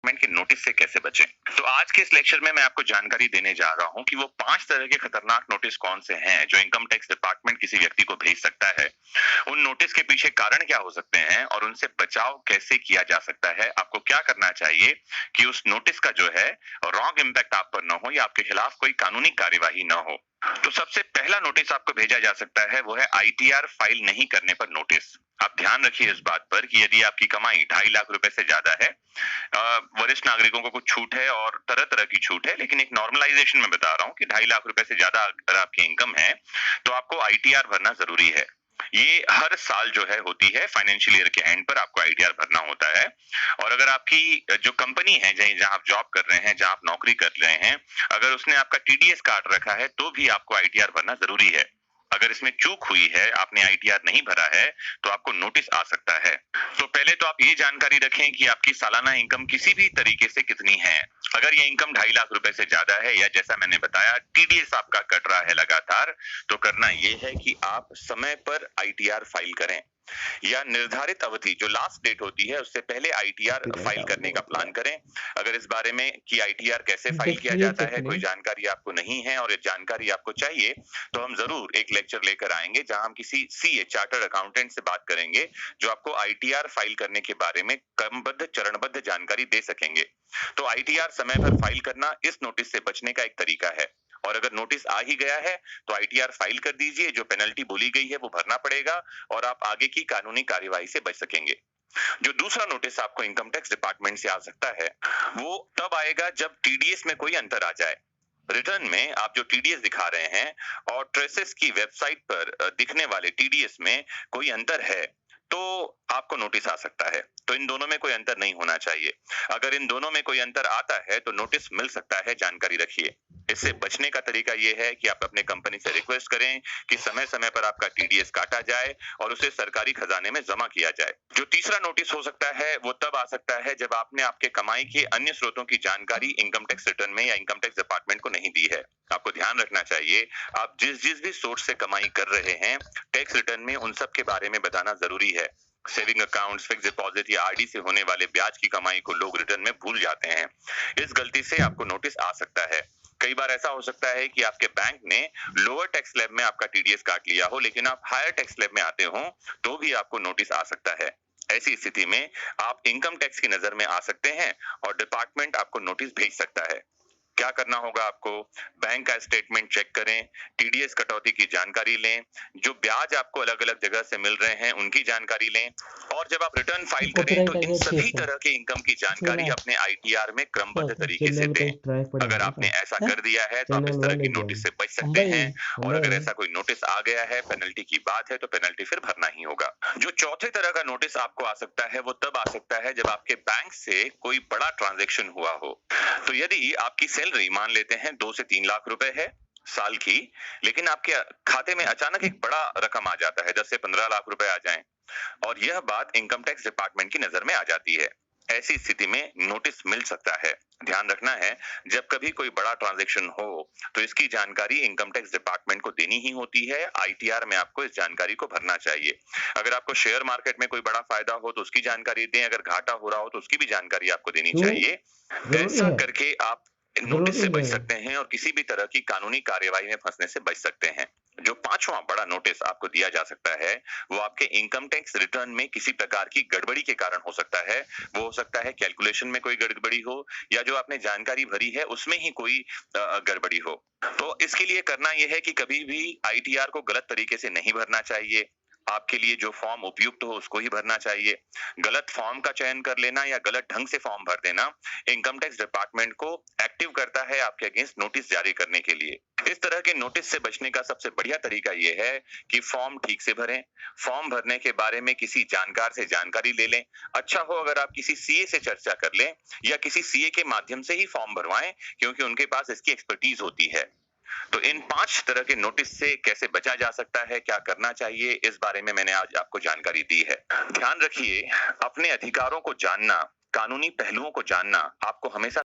के नोटिस से कैसे बचें। तो आज के इस लेक्चर में मैं आपको जानकारी देने जा रहा हूं कि वो 5 तरह के खतरनाक नोटिस कौन से हैं जो इनकम टैक्स डिपार्टमेंट किसी व्यक्ति को भेज सकता है। उन नोटिस के पीछे कारण क्या हो सकते हैं और उनसे बचाव कैसे किया जा सकता है। आपको क्या करना चाहिए कि उस नोटिस का जो है रॉन्ग इम्पैक्ट आप पर ना हो या आपके खिलाफ कोई कानूनी कार्यवाही ना हो। तो सबसे पहला नोटिस आपको भेजा जा सकता है वो है आईटीआर फाइल नहीं करने पर नोटिस। आप ध्यान रखिए इस बात पर कि यदि आपकी कमाई 2.5 लाख रुपए से ज्यादा है, वरिष्ठ नागरिकों को कुछ छूट है और तरह तरह की छूट है, लेकिन एक नॉर्मलाइजेशन में बता रहा हूं कि 2.5 लाख रुपए से ज्यादा अगर आपकी इनकम है तो आपको आईटीआर भरना जरूरी है। ये हर साल जो है होती है, फाइनेंशियल ईयर के एंड पर आपको आईटीआर भरना होता है। और अगर आपकी जो कंपनी है जहां आप जॉब कर रहे हैं, जहां आप नौकरी कर रहे हैं, अगर उसने आपका टीडीएस काट रखा है तो भी आपको आईटीआर भरना जरूरी है। अगर इसमें चूक हुई है, आपने आईटीआर नहीं भरा है, तो आपको नोटिस आ सकता है। तो पहले तो आप ये जानकारी रखें कि आपकी सालाना इनकम किसी भी तरीके से कितनी है। अगर ये इनकम 2.5 लाख रुपए से ज्यादा है या जैसा मैंने बताया टीडीएस आपका कट रहा है लगातार, तो करना ये है कि आप समय पर आईटीआर फाइल करें या निर्धारित अवधि जो लास्ट डेट होती है उससे पहले आईटीआर फाइल करने का प्लान करें। अगर इस बारे में कि आईटीआर कैसे फाइल किया जाता है कोई जानकारी आपको नहीं है और ये जानकारी आपको चाहिए, तो हम जरूर एक लेक्चर लेकर आएंगे जहां हम किसी सीए चार्टर्ड अकाउंटेंट से बात करेंगे जो आपको आईटीआर फाइल करने के बारे में क्रमबद्ध चरणबद्ध जानकारी दे सकेंगे। तो आईटीआर समय पर फाइल करना इस नोटिस से बचने का एक तरीका है। और अगर नोटिस आ ही गया है तो आईटीआर फाइल कर दीजिए, जो पेनल्टी बोली गई है वो भरना पड़ेगा और आप आगे की कानूनी कार्यवाही से बच सकेंगे। जो दूसरा नोटिस आपको इनकम टैक्स डिपार्टमेंट से आ सकता है वो तब आएगा जब टीडीएस में कोई अंतर आ जाए। रिटर्न में आप जो टीडीएस दिखा रहे हैं और ट्रेसेस की वेबसाइट पर दिखने वाले टीडीएस में कोई अंतर है तो आपको नोटिस आ सकता है। तो इन दोनों में कोई अंतर नहीं होना चाहिए। अगर इन दोनों में कोई अंतर आता है तो नोटिस मिल सकता है, जानकारी रखिए। इससे बचने का तरीका यह है कि आप अपने कंपनी से रिक्वेस्ट करें कि समय समय पर आपका टीडीएस काटा जाए और उसे सरकारी खजाने में जमा किया जाए। जो तीसरा नोटिस हो सकता है वो तब आ सकता है जब आपने आपके कमाई के अन्य स्रोतों की जानकारी इनकम टैक्स रिटर्न में या इनकम टैक्स डिपार्टमेंट को नहीं दी है। आपको ध्यान रखना चाहिए, आप जिस जिस भी सोर्स से कमाई कर रहे हैं टैक्स रिटर्न में उन सब के बारे में बताना जरूरी है। सेविंग अकाउंट्स, फिक्स डिपॉजिट या आरडी से होने वाले ब्याज की कमाई को लोग रिटर्न में भूल जाते हैं। इस गलती से आपको नोटिस आ सकता है। कई बार ऐसा हो सकता है कि आपके बैंक ने लोअर टैक्स स्लैब में आपका टीडीएस काट लिया हो, लेकिन आप हायर टैक्स स्लैब में आते हो तो भी आपको नोटिस आ सकता है। ऐसी स्थिति में आप इनकम टैक्स की नजर में आ सकते हैं और डिपार्टमेंट आपको नोटिस भेज सकता है। क्या करना होगा आपको, बैंक का स्टेटमेंट चेक करें, टीडीएस कटौती की जानकारी लें, जो ब्याज आपको अलग अलग जगह से मिल रहे हैं उनकी जानकारी लें और जब आप रिटर्न फाइल करें तो इन सभी तरह के इनकम की जानकारी अपने आईटीआर में क्रमबद्ध तरीके से दें। अगर आपने ऐसा कर दिया है तो आप इस तरह की नोटिस से बच सकते हैं और अगर ऐसा कोई नोटिस आ गया है, पेनल्टी की बात है, तो पेनल्टी फिर भरना ही होगा। जो चौथे तरह का नोटिस आपको आ सकता है वो तब आ सकता है जब आपके बैंक से कोई बड़ा ट्रांजैक्शन हुआ हो। तो यदि आपकी सैलरी मान लेते हैं 2 से 3 लाख रुपए है साल की, लेकिन आपके खाते में अचानक एक बड़ा रकम आ जाता है, 10 से 15 लाख रुपए आ जाएं और यह बात इनकम टैक्स डिपार्टमेंट की नजर में आ जाती है। ऐसी स्थिति में नोटिस मिल सकता है। ध्यान रखना है, जब कभी कोई बड़ा ट्रांजैक्शन हो तो इसकी जानकारी इनकम टैक्स डिपार्टमेंट को देनी ही होती है। आईटीआर में आपको इस जानकारी को भरना चाहिए। अगर आपको शेयर मार्केट में कोई बड़ा फायदा हो तो उसकी जानकारी दें, अगर घाटा हो रहा हो तो उसकी भी जानकारी आपको देनी चाहिए। ऐसा करके आप नोटिस से बच सकते हैं और किसी भी तरह की कानूनी कार्यवाही में फंसने से बच सकते हैं। जो पांचवा बड़ा नोटिस आपको दिया जा सकता है वो आपके इनकम टैक्स रिटर्न में किसी प्रकार की गड़बड़ी के कारण हो सकता है। वो हो सकता है कैलकुलेशन में कोई गड़बड़ी हो या जो आपने जानकारी भरी है उसमें ही कोई गड़बड़ी हो। तो इसके लिए करना यह है कि कभी भी आईटीआर को गलत तरीके से नहीं भरना चाहिए। आपके लिए जो फॉर्म उपयुक्त हो उसको ही भरना चाहिए। गलत फॉर्म का चयन कर लेना या गलत ढंग से फॉर्म भर देना इनकम टैक्स डिपार्टमेंट को एक्टिव करता है आपके अगेंस्ट नोटिस जारी करने के लिए। इस तरह के नोटिस से बचने का सबसे बढ़िया तरीका यह है कि फॉर्म ठीक से भरें। फॉर्म भरने के बारे में किसी जानकार से जानकारी ले लें। अच्छा हो अगर आप किसी सीए से चर्चा कर लें या किसी सीए के माध्यम से ही फॉर्म भरवाएं, क्योंकि उनके पास इसकी एक्सपर्टीज होती है। तो इन 5 तरह के नोटिस से कैसे बचा जा सकता है, क्या करना चाहिए, इस बारे में मैंने आज आपको जानकारी दी है। ध्यान रखिए, अपने अधिकारों को जानना, कानूनी पहलुओं को जानना आपको हमेशा